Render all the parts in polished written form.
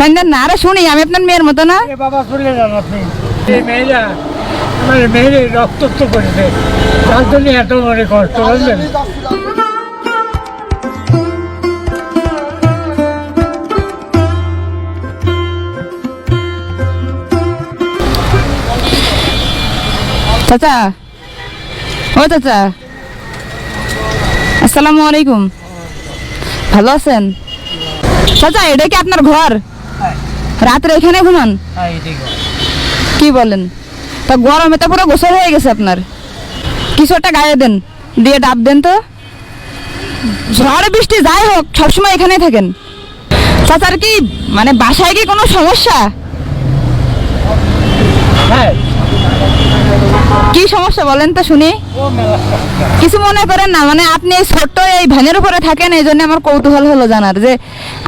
কান্দেন না, আরে শুনি, আমি আপনার মেয়ের মতো না? বাবা চলে যান আপনি। এই মেয়েরা আমার মেয়ের রক্তাক্ত করেছে, তার জন্য এত মনে কষ্ট বুঝলেন। চাচা, ও চাচা, আসসালামু আলাইকুম, ভালো আছেন? চাচা, এটা কি আপনার ঘর? রাত্রে এখানে ঘুমান? কি বলেন? তা গরমে তো পুরো গোসল হয়ে গেছে আপনার। কিছু একটা গায়ে দেন, দিয়ে ডাব দেন তো। ঝড় বৃষ্টি যাই হোক সবসময় এখানেই থাকেন। চাচার কি মানে বাসায় কি কোনো সমস্যা? কি সমস্যা বলেন তো শুনি। কিছু মনে করেন না, মানে আপনি এই ছোট্ট এই ভ্যানের উপরে থাকেন, এই জন্য আমার কৌতূহল হলো জানার যে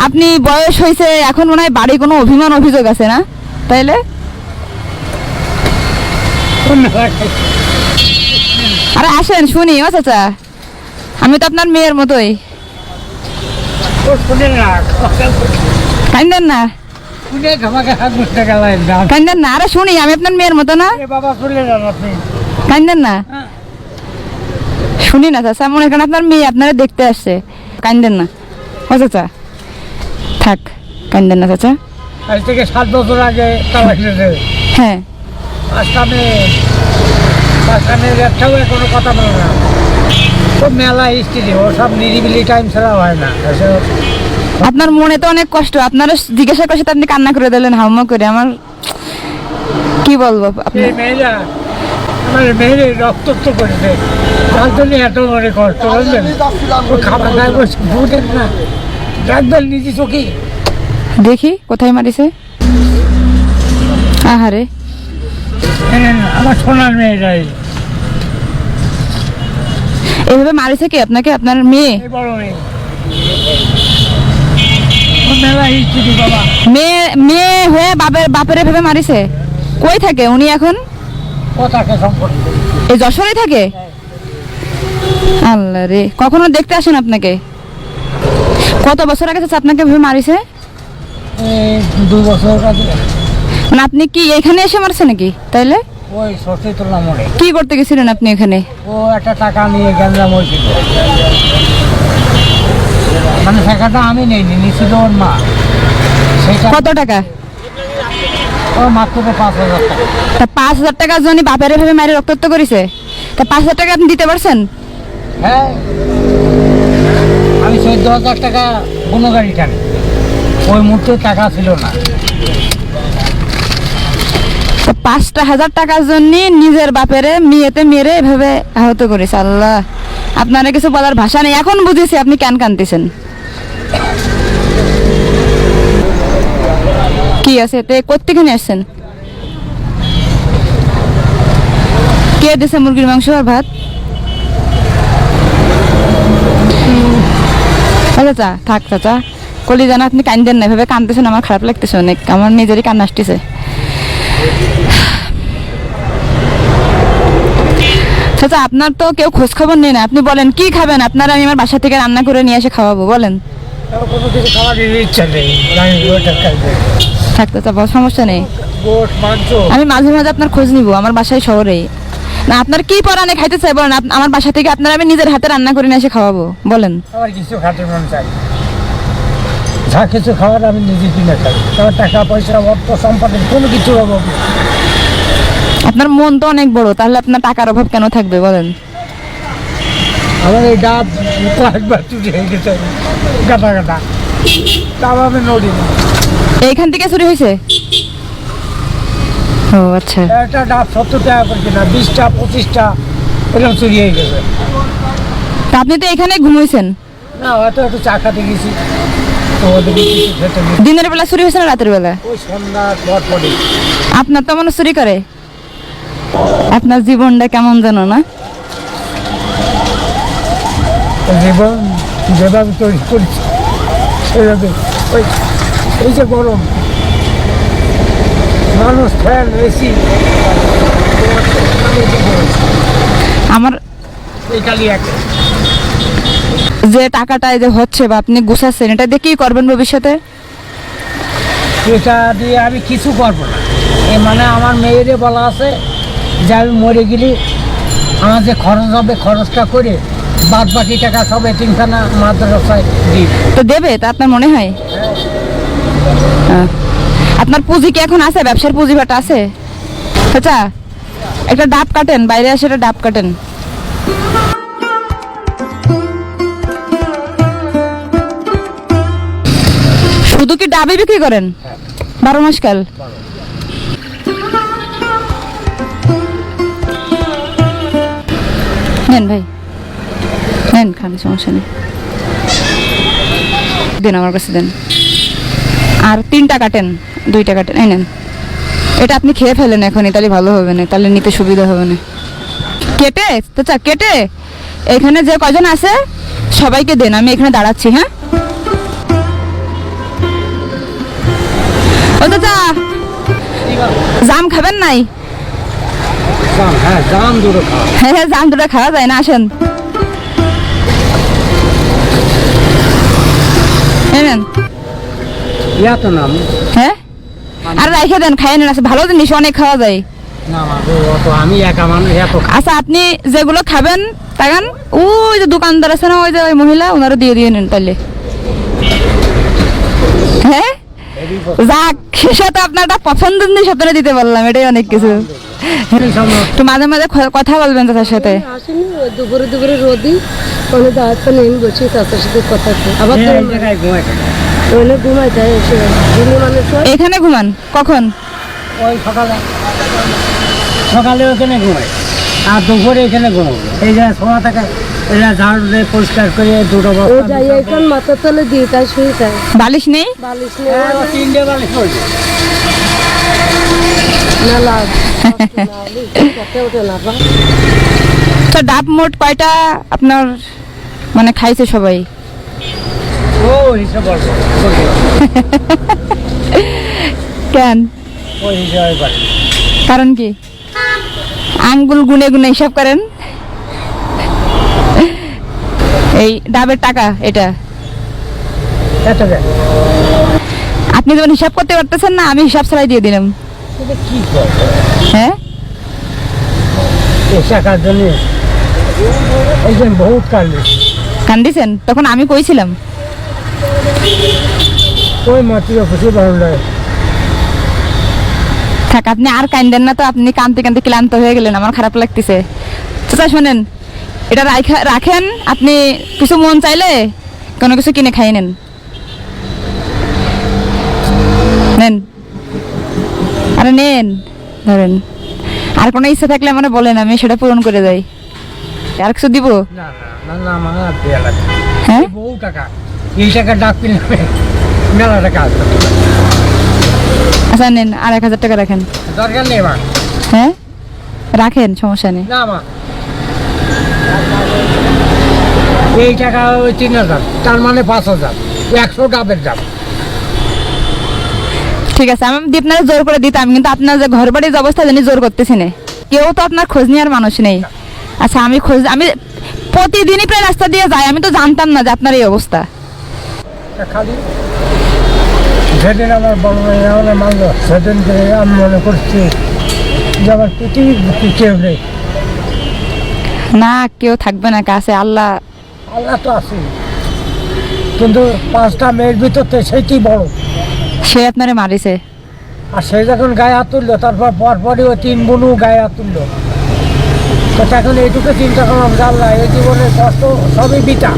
আপনি বয়স হয়েছে এখন মনে হয় বাড়ি কোনো অভিমান অভিযোগ আছে না? তাইলে আরে আসেন শুনি। ও চাচা, আমি তো আপনার মেয়ের মতোই। কান্দেন না, কান্দেন না, আরে শুনি, আমি আপনার মেয়ের মতো না? বাবা চলে যান আপনি। কান্দেন না, শুনি না চাচা, মনে করেন আপনার মেয়ে আপনারা দেখতে আসছে। কান্দেন না ও চাচা, থাক, কান্দেন না চাচা। আজ থেকে 7 বছর আগে তালাক দিয়েছে। হ্যাঁ, মাঝখানে একটাও কোনো কথা বলে না। সব মেলা স্ত্রী, ও সব নিরিবিলি টাইম ছাড়া হয় না। আপনার মনে তো অনেক কষ্ট, আপনারা জিজ্ঞাসা করছে তো আপনি কান্না করে দিলেন হাউমা করে। আমার কি বলবো, আপনি মেয়েরা আমার মেয়ের রক্তাক্ত করেছে, তার জন্য এত মনে কষ্ট বুঝলেন। ও খাবার খায় বসে বুঝেন না, ডাক্তার নিজে চোখে দেখি কোথায় মারিছে। আহারে, আমার সোনার মেয়েরাই এভাবে মারিছে কি আপনাকে? আপনার মেয়ে? বড় মেয়ে, মেলা স্ত্রী বাবা। মেয়ে মেয়ে হয়ে বাপের এভাবে মারিছে? কই থাকে উনি এখন? কথাকে সম্পর্ক এই যশোরে থাকে? আল্লাহ রে, কখনো দেখতে আসেন আপনাকে? কত বছর আগে আপনাকে এভাবে মারিছে? 2 বছর আগে। মানে আপনি কি এখানে এসে মারছে নাকি? তাইলে ওই সচেতনা মোড়ে কি করতে গেছিলেন আপনি এখানে? ও একটা টাকা নিয়ে গ্যাঞ্জাম হয়েছিল, মানে টাকাটা আমি নেইনি, নিয়েছিল ওর মা। সেটা কত টাকা? ও মাত্র 5,000 টাকা। তা 5,000 টাকার জন্য বাপের এভাবে মারি রক্তাক্ত করেছে? তা 5,000 টাকা আপনি দিতে পারছেন? হ্যাঁ, আমি 14,000 টাকা কোনো গাড়ি টানি, ওই মুহূর্তে টাকা ছিল না। তো 5,000 টাকার জন্য নিজের বাপেরে মেয়েতে মেরে এভাবে আহত করেছে। আল্লাহ, আপনারা কিছু বলার ভাষা নেই। এখন বুঝেছি আপনি কেন কাঁদতেছেন। কি আছে তে? কোত্থেকে আসছেন? কে দিছে মুরগির মাংস আর ভাত? চাচা থাক, চাচা কলি জানা, আপনি কান্দেন না, এভাবে কাঁদতেছেন, আমার খারাপ লাগতেছে অনেক, আমার নিজেরই কান্না আসতেছে। চাচা, আপনার তো কেউ খোঁজ খবর নেই না, আপনি বলেন কি খাবেন? আপনারা আমি আমার বাসা থেকে রান্না করে নিয়ে এসে খাওয়াবো, বলেন। কোনো কিছু খাওয়ার ইচ্ছা নেই, থাক চাচা, সমস্যা নেই, আমি মাঝে মাঝে আপনার খোঁজ নিব, আমার বাসায় শহরেই। না আপনার কি পরানে খাইতে চাই বলেন, আমার বাসা থেকে আপনার আমি নিজের হাতে রান্না করে নিয়ে এসে খাওয়াবো, বলেন। আমার কিছু খাতে মন চাই, যা কিছু খাওয়ার আমি নিজে কিনে খাই, আমার টাকা পয়সা অর্থ সম্পদের কোনো কিছু অভাব নেই। আপনার মন তো অনেক বড়, তাহলে আপনার টাকার অভাব কেন থাকবে বলেন? আমার এই ডাব কয়েকবার চুরি হয়ে গেছে, গাটা গাটা, তাও আমি নড়ি না। এইখান থেকে চুরি হয়েছে? ও আচ্ছা, একটা ডাব 70 টাকা করে কিনা, 20টা 25টা এরকম চুরি হয়ে গেছে। তা আপনি তো এখানে ঘুমাইছেন? না, হয়তো একটু চা খাতে গেছি, তো ওদের কিছু খেতে গেছি। দিনের বেলা চুরি হয়েছে না রাতের বেলা? ওই সন্ধ্যার পর পরে। আপনার তো মনে চুরি করে, আপনার জীবনটা কেমন জানো না? জীবন যেভাবে তৈরি করেছি সেভাবে, ওই এই যে গরম, মানুষ ফ্যান এসি, আমার এই কালি একটা যে টাকাটা এই যে হচ্ছে বা আপনি গুছাচ্ছেন, এটা দিয়ে কি করবেন ভবিষ্যতে? এটা দিয়ে আমি কিছু করবো না। মানে আমার মেয়েরে বলা আছে যে আমি মরে গেলে আমার যে খরচ হবে খরচটা করে বাদ বাকি টাকা সব এতিমখানা মাদ্রাসায় দিই। তো দেবে, তা আপনার মনে হয়? আপনার পুঁজি কি এখন আছে? ব্যবসার পুঁজি বাটা আছে? আচ্ছা, একটা ডাব কাটেন, বাইরে এসে একটা ডাব কাটেন। শুধু কি ডাবই বিক্রি করেন 12 মাস কাল? নেন ভাই, নেন, খান, সমস্যা নেই, দেন আমার কাছে দেন। আর 3টা কাটেন, 2টা কাটেন, এই নেন। এটা আপনি খেয়ে ফেলেন এখনই, তাহলে ভালো হবে না, তাহলে নিতে সুবিধা হবে না। কেটে তো কেটে এখানে যে কজন আছে সবাইকে দেন, আমি এখানে দাঁড়াচ্ছি। হ্যাঁ, ও চাচা, জাম খাবেন নাই? হ্যাঁ, জাম দুটো খাওয়া। হ্যাঁ হ্যাঁ, জাম দুটো খাওয়া যায় না, আসেন। এই নেন। ইয়া তো নাম। হ্যাঁ, আর রাইখে দেন, খাইয়ে নেন, আছে ভালো জিনিস, অনেক খাওয়া যায়। না মা, অত আমি একা মানুষ এত আচ্ছা, আপনি যেগুলো খাবেন তাকান, ওই যে দোকানদার আছে না, ওই যে ওই মহিলা, ওনারা দিয়ে দিয়ে নেন তাহলে। হ্যাঁ, যাক, সে তো আপনার একটা পছন্দের জিনিস আপনারা দিতে পারলাম, এটাই অনেক কিছু। তো মাঝে মাঝে কথা বলবেন চাচার সাথে। আসেনি, ওই দুপুরে দুপুরে রোদি কোনো দাওয়াতটা নেই, বসি চাচার সাথে কথা কই। আবার ওইনে ঘুমাই যায়, এসে দিনে মানুষ হয়। এখানে ঘুমান কখন? ওই সকালে ওখানে ঘুমাই, আর দুপুরে এখানে ঘুমাবো। এই যে সময় থাকে এরা ঝাড়ু দিয়ে পরিষ্কার করে দুটো ও যাই এখন মাথার তলে দিই, তাই শুয়ে যায়। বালিশ নেই? বালিশ নেই, 3টে বালিশ পড়ছে। না লাভ খেতে ওঠে না বা। তো ডাব মোট কয়টা আপনার মানে খাইছে সবাই? ও হিসাব বলবো, কেন, ওই হিসাবে পারি। কারণ কি? আঙ্গুল গুনে গুনে হিসাব করেন? এই ডাবের টাকা এটা এত দেখ আপনি যখন হিসাব করতে পারতেছেন না, আমি হিসাব ছাড়াই দিয়ে দিলাম। এটা কি করবো হ্যাঁ, এই টাকার জন্য এই যে বহুত কান্দি। কান্দিছেন? তখন আমি কইছিলাম। ওই মাতৃ খুশি ভালো লাগে। থাক, আপনি আর কান্দেন না তো, আপনি কানতে কানতে ক্লান্ত হয়ে গেলেন, আমার খারাপ লাগতেছে। চাচা শোনেন, এটা রাখেন, আপনি কিছু মন চাইলে কোনো কিছু কিনে খাই নেন। নেন, আরে নেন, ধরেন। আর কোনো ইচ্ছা থাকলে মানে বলেন, আমি সেটা পূরণ করে যাই। আর কিছু দিব? না না না, আমার দেয়া লাগে। হ্যাঁ, বহু টাকা, এই টাকা ডাক কিনলে মেলা টাকা আসবে। আচ্ছা নেন, আর 1000 টাকা রাখেন। দরকার নেই মা। হ্যাঁ, রাখেন, সমস্যা নেই। না মা, এই টাকা ওই 3000, তার মানে 5000, 100 ডাবের দাম। ঠিক আছে, আমি আপনারা জোর করে দিতাম, কিন্তু আপনার যে ঘর বাড়ির যে অবস্থা জানি জোর করতেছি না। কেউ তো আপনার খোঁজ নেওয়ার মানুষ নেই। আচ্ছা, আমি প্রতিদিনই প্রায় রাস্তা দিয়ে যাই, আমি তো জানতাম না যে আপনার এই অবস্থা। খালি যেদিন আমার বড় ভাই আমাদের মানল, সেদিন আমি মনে করছি যে আমার পৃথিবীর কেউ নেই। না, কেউ থাকবে না কাছে, আল্লাহ। আল্লাহ তো আছে, কিন্তু 5টা মেয়ের ভিতরতে সেইটি বড়। সে আপনারে মারিছে। আর সে যখন গায়ে হাত তুললো, তারপর পরপরই ওই 3 বোনও গায়ে হাত তুললো। তো এখন এইটুকু চিন্তা করলাম, আল্লাহ এই জীবনের কষ্ট সবই বিটা।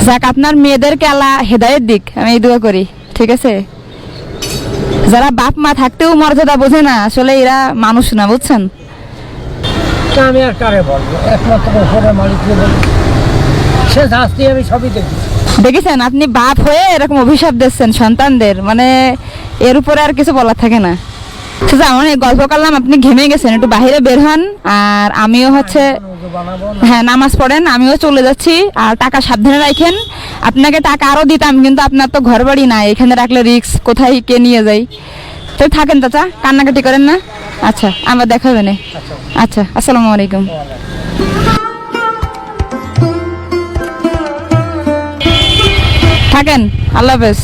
যাক, আপনার মেয়েদেরকে আল্লাহ হেদায়েত দিক, আমি এই দোয়া করি। ঠিক আছে, যারা বাপ মা থাকতেও মর্যাদা বোঝে না, আসলে এরা মানুষ না, বুঝছেন? তা আমি আর কারে বলবো, একমাত্র উপরের মালিককে বলি। সে শাস্তি আমি সবই দেখি। দেখেছেন, আপনি বাপ হয়ে এরকম অভিশাপ দিচ্ছেন সন্তানদের, মানে এর উপরে আর কিছু বলার থাকে না। আচ্ছা, অনেক গল্প করলাম, আপনি ঘেমে গেছেন, একটু বাইরে বের হন। আর আমিও হচ্ছে, বানাবো হ্যাঁ, নামাজ পড়েন, আমিও চলে যাচ্ছি। আর টাকা সাবধানে রাখেন। আপনাকে টাকা আরো দিতাম, কিন্তু আপনার তো ঘর বাড়ি নাই, এখানে রাখলে রিস্ক, কোথায় কে নিয়ে যাই। তো থাকেন চাচা, কান্নাকাটি করেন না। আচ্ছা, আমরা দেখা হবে না। আচ্ছা, আসসালামু আলাইকুম। থাকেন, আল্লাহ হাফেজ।